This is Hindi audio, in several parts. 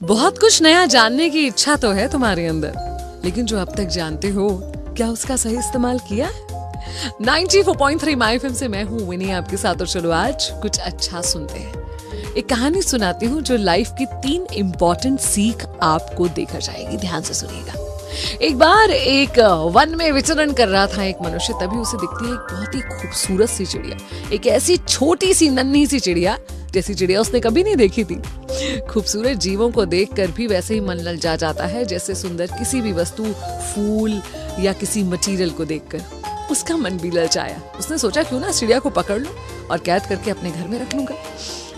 बहुत कुछ नया जानने की इच्छा तो है तुम्हारे अंदर, लेकिन जो अब तक जानते हो क्या उसका सही इस्तेमाल किया है? 94.3 माय एफएम से मैं हूँ विनी आपके साथ, और चलो आज कुछ अच्छा सुनते हैं। एक कहानी सुनाती हूँ जो लाइफ की 3 इम्पोर्टेंट सीख आपको देकर जाएगी। ध्यान से सुनिएगा। एक बार एक वन में विचरण कर रहा था एक मनुष्य, तभी उसे दिखती है एक बहुत ही खूबसूरत सी चिड़िया। एक ऐसी छोटी सी नन्ही सी चिड़िया जैसी चिड़िया उसने कभी नहीं देखी थी। खूबसूरत जीवों को देखकर भी वैसे ही मन ललचा जाता है जैसे सुंदर किसी भी वस्तु, फूल या किसी मटेरियल को देखकर उसका मन भी ललचाया। उसने सोचा क्यों ना चिड़िया को पकड़ लूं और कैद करके अपने घर में रख लूंगा।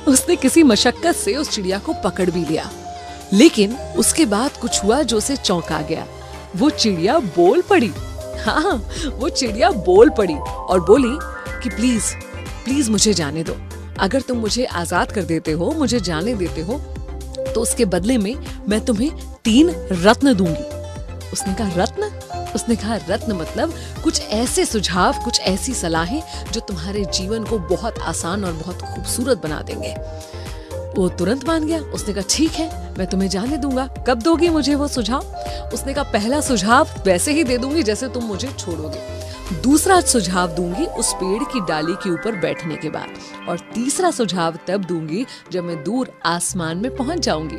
उसने किसी मशक्कत से उस चिड़िया को पकड़ भी लिया, लेकिन उसके बाद कुछ हुआ जो उसे चौंका गया। वो चिड़िया बोल पड़ी। हाँ, वो चिड़िया बोल पड़ी और बोली कि प्लीज प्लीज मुझे जाने दो। अगर तुम मुझे आजाद कर देते हो, मुझे जाने देते हो, तो उसके बदले में मैं तुम्हें 3 रत्न दूंगी। उसने कहा रत्न? उसने कहा रत्न मतलब कुछ ऐसे सुझाव, कुछ ऐसी सलाहें जो तुम्हारे जीवन को बहुत आसान और बहुत खूबसूरत बना देंगे। वो तुरंत मान गया। उसने कहा ठीक है, मैं तुम्हें जाने दूंगा। कब दोगी मुझे वो सुझाव? उसने कहा पहला सुझाव वैसे ही दे दूंगी जैसे तुम मुझे छोड़ोगे। दूसरा सुझाव दूंगी उस पेड़ की डाली के ऊपर बैठने के बाद, और तीसरा सुझाव तब दूंगी जब मैं दूर आसमान में पहुंच जाऊंगी।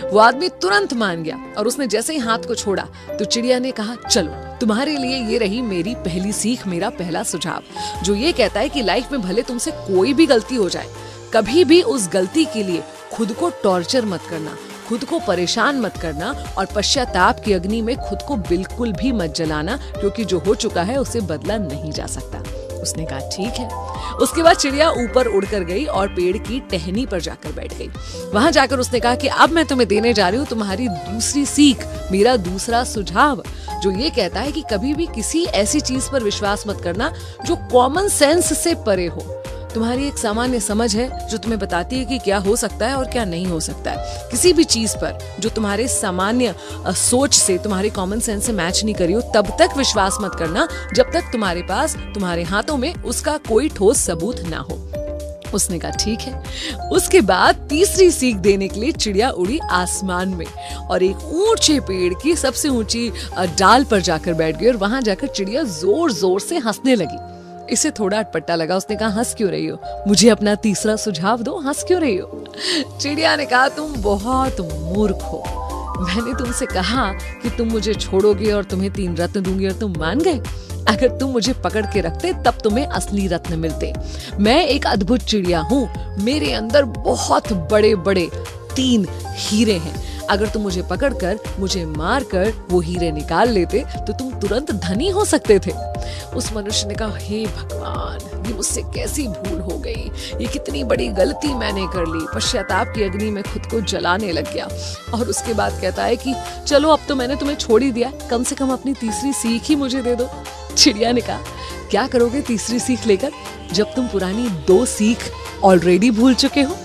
वो आदमी तुरंत मान गया और उसने जैसे ही हाथ को छोड़ा तो चिड़िया ने कहा चलो, तुम्हारे लिए ये रही मेरी पहली सीख, मेरा पहला सुझाव, जो ये कहता है कि लाइफ में भले तुमसे कोई भी गलती हो जाए, कभी भी उस गलती के लिए खुद को टॉर्चर मत करना, खुद को परेशान मत करना और पश्चाताप की अग्नि में खुद को बिल्कुल भी मत जलाना, क्योंकि जो हो चुका है उसे बदला नहीं जा सकता। उसने कहा ठीक है। उसके बाद चिड़िया ऊपर उड़कर गई और पेड़ की टहनी पर जाकर बैठ गई। वहां जाकर उसने कहा कि अब मैं तुम्हें देने जा रही हूँ तुम्हारी दूसरी सीख, मेरा दूसरा सुझाव, जो ये कहता है कि कभी भी किसी ऐसी चीज पर विश्वास मत करना जो कॉमन सेंस से परे हो। तुम्हारी एक सामान्य समझ है जो तुम्हें बताती है कि क्या हो सकता है और क्या नहीं हो सकता है। किसी भी चीज पर जो तुम्हारे सामान्य सोच से, तुम्हारे कॉमन सेंस से मैच नहीं करी हो, तब तक विश्वास मत करना जब तक तुम्हारे पास, तुम्हारे हाथों में उसका कोई ठोस सबूत ना हो। उसने कहा ठीक है। उसके बाद तीसरी सीख देने के लिए चिड़िया उड़ी आसमान में और एक ऊंचे पेड़ की सबसे ऊंची डाल पर जाकर बैठ गई, और वहां जाकर चिड़िया जोर जोर से हंसने लगी। इसे थोड़ा अटपटा लगा। उसने कहा हंस क्यों रही हो? मुझे अपना तीसरा सुझाव दो, हंस क्यों रही हो? चिड़िया ने कहा तुम बहुत मूर्ख हो। मैंने तुमसे कहा कि तुम मुझे छोड़ोगे और तुम्हें 3 रत्न दूंगी और तुम मान गए। अगर तुम मुझे पकड़ के रखते तब तुम्हें असली रत्न मिलते। मैं एक अद्भुत चिड़िया हूँ, मेरे अंदर बहुत बड़े बड़े 3 हीरे हैं। अगर तुम मुझे पकड़कर, मुझे मारकर वो हीरे निकाल लेते तो तुम तुरंत धनी हो सकते थे। उस मनुष्य ने कहा हे भगवान, ये मुझसे कैसी भूल हो गई, ये कितनी बड़ी गलती मैंने कर ली। पश्चाताप की अग्नि में खुद को जलाने लग गया और उसके बाद कहता है कि चलो अब तो मैंने तुम्हें छोड़ ही दिया, कम से कम अपनी तीसरी सीख ही मुझे दे दो। चिड़िया ने कहा क्या करोगे तीसरी सीख लेकर, जब तुम पुरानी 2 सीख ऑलरेडी भूल चुके हो?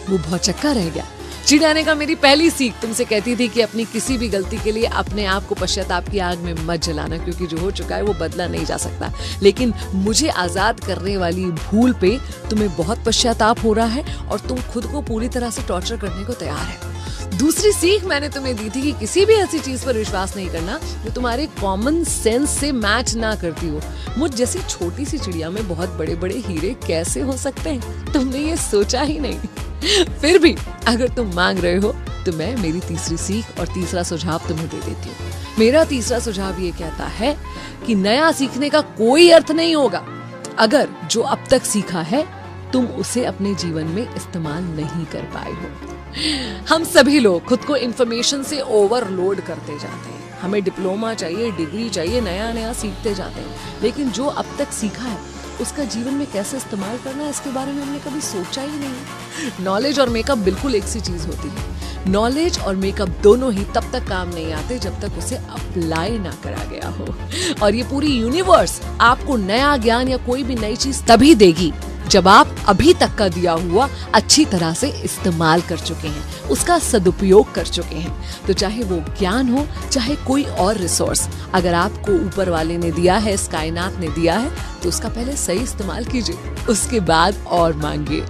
वो भौचक्का रह गया। चिड़िया ने कहा मेरी पहली सीख तुमसे कहती थी कि अपनी किसी भी गलती के लिए अपने आप को पश्चाताप की आग में मत जलाना, क्योंकि जो हो चुका है वो बदला नहीं जा सकता। लेकिन मुझे आजाद करने वाली भूल पे तुम्हें बहुत पश्चाताप हो रहा है और तुम खुद को पूरी तरह से टॉर्चर करने को तैयार है। दूसरी सीख मैंने तुम्हें दी थी कि किसी भी ऐसी चीज पर विश्वास नहीं करना जो तुम्हारे कॉमन सेंस से मैच ना करती हो। मुझ जैसी छोटी सी चिड़िया में बहुत बड़े बड़े हीरे कैसे हो सकते हैं? तुमने ये सोचा ही नहीं। फिर भी अगर तुम मांग रहे हो तो मैं मेरी तीसरी सीख और तीसरा सुझाव तुम्हें दे देती हूँ। मेरा तीसरा सुझाव ये कहता है कि नया सीखने का कोई अर्थ नहीं होगा अगर जो अब तक सीखा है तुम उसे अपने जीवन में इस्तेमाल नहीं कर पाए हो। हम सभी लोग खुद को इंफॉर्मेशन से ओवरलोड करते जाते हैं। हमें डिप्लोमा चाहिए, डिग्री चाहिए, नया नया सीखते जाते हैं, लेकिन जो अब तक सीखा है उसका जीवन में कैसे इस्तेमाल करना है इसके बारे में हमने कभी सोचा ही नहीं। नॉलेज और मेकअप बिल्कुल एक सी चीज होती है। नॉलेज और मेकअप दोनों ही तब तक काम नहीं आते जब तक उसे अप्लाई ना करा गया हो। और ये पूरी यूनिवर्स आपको नया ज्ञान या कोई भी नई चीज तभी देगी जब आप अभी तक का दिया हुआ अच्छी तरह से इस्तेमाल कर चुके हैं, उसका सदुपयोग कर चुके हैं। तो चाहे वो ज्ञान हो, चाहे कोई और रिसोर्स, अगर आपको ऊपर वाले ने दिया है, इस कायनात ने दिया है, तो उसका पहले सही इस्तेमाल कीजिए, उसके बाद और मांगिए।